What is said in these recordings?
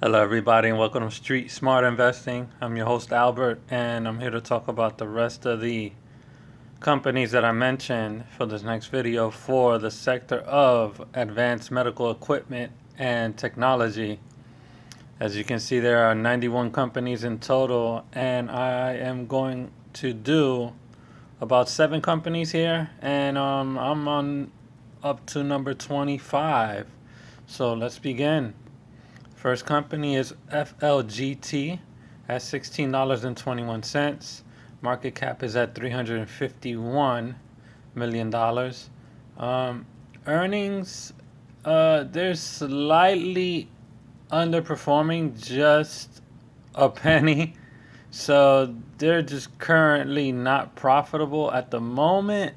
Hello, everybody, and welcome to Street Smart Investing. I'm your host, Albert, and I'm here to talk about the rest of the companies that I mentioned for this next video for the sector of advanced medical equipment and technology. As you can see, there are 91 companies in total, and I am going to do about 7 companies here, and I'm on up to number 25. So let's begin. First company is FLGT at $16.21. Market cap is at $351 million. Earnings, they're slightly underperforming, just a penny. So they're just currently not profitable at the moment.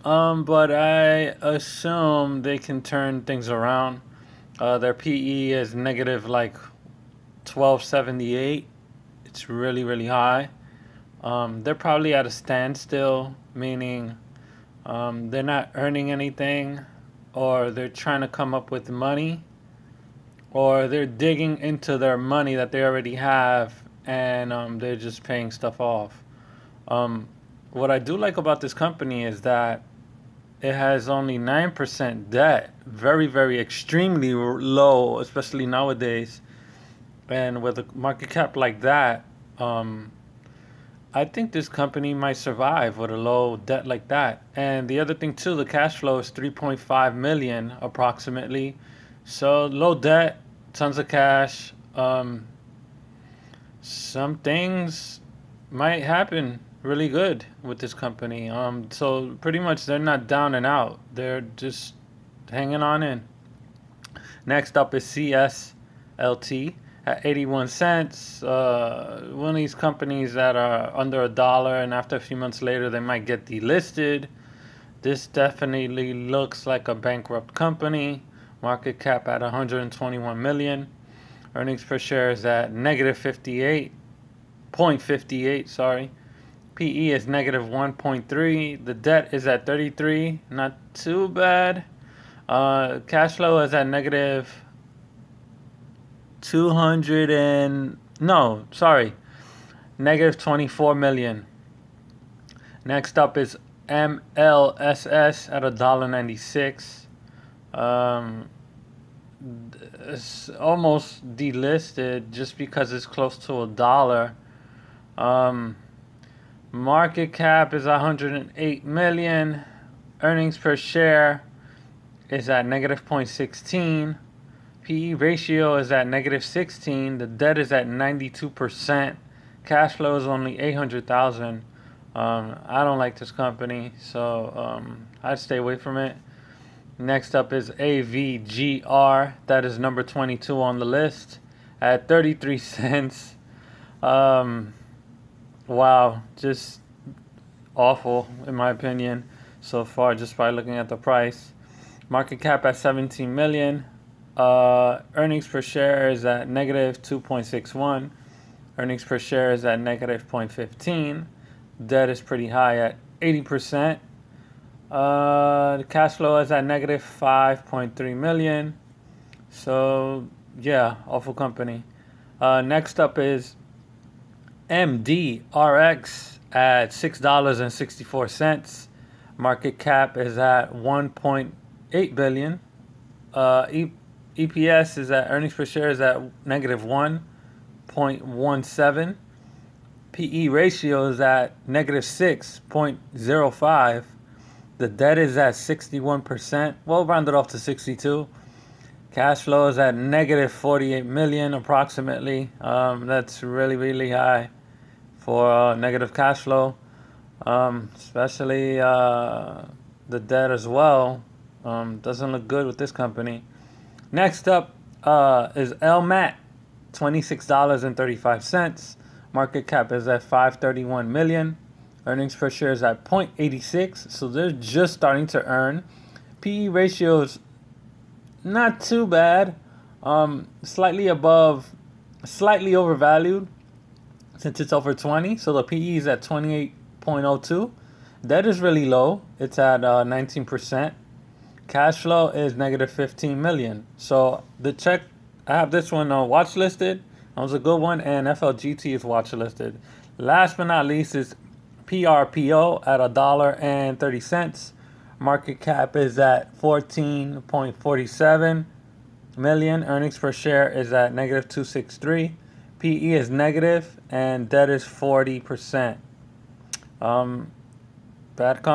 But I assume they can turn things around. Their PE is negative like 1278. It's really, really high. They're probably at a standstill, meaning they're not earning anything, or they're trying to come up with money, or they're digging into their money that they already have, and they're just paying stuff off. What I do like about this company is that it has only 9% debt. Very, very extremely low, especially nowadays. And with a market cap like that, I think this company might survive with a low debt like that. And the other thing too, the cash flow is 3.5 million approximately. So low debt, tons of cash. Some things might happen really good with this company. So pretty much they're not down and out. They're just hanging on in. Next up is CSLT at 81 cents. One of these companies that are under $1, and after a few months later they might get delisted. This definitely looks like a bankrupt company. Market cap at 121 million. Earnings per share is at negative 58.58. Sorry. PE is negative 1.3. The debt is at 33. Not too bad. Cash flow is at negative 200 and... No, sorry. Negative 24 million. Next up is MLSS at $1.96. It's almost delisted just because it's close to $1. Market cap is 108 million. Earnings per share is at negative 0.16. PE ratio is at negative 16. The debt is at 92%. Cash flow is only 800,000. I don't like this company, so I'd stay away from it. Next up is AVGR. That is number 22 on the list at 33 cents. Wow, just awful in my opinion so far, just by looking at the price. Market cap at 17 million. Earnings per share is at negative 2.61. Earnings per share is at negative 0.15. Debt is pretty high at 80%. The cash flow is at negative 5.3 million. So yeah, awful company. Next up is MDRX at $6.64. Market cap is at 1.8 billion. EPS is at earnings per share is at negative 1.17. PE ratio is at negative 6.05. The debt is at 61%. Well, rounded off to 62. Cash flow is at negative 48 million approximately. That's really, really high for negative cash flow. Especially the debt as well. Doesn't look good with this company. Next up is LMAT, $26.35. Market cap is at 531 million. Earnings per share is at 0.86. So they're just starting to earn. PE ratio is not too bad. Slightly overvalued since it's over 20. So the PE is at 28.02. Debt is really low. It's at 19%. Cash flow is negative 15 million. So the check I have this one watch listed. That was a good one, and FLGT is watch listed. Last but not least is PRPO at $1.30. Market cap is at 14.47 million. Earnings per share is at negative 263. PE is negative, and debt is 40%. Bad company.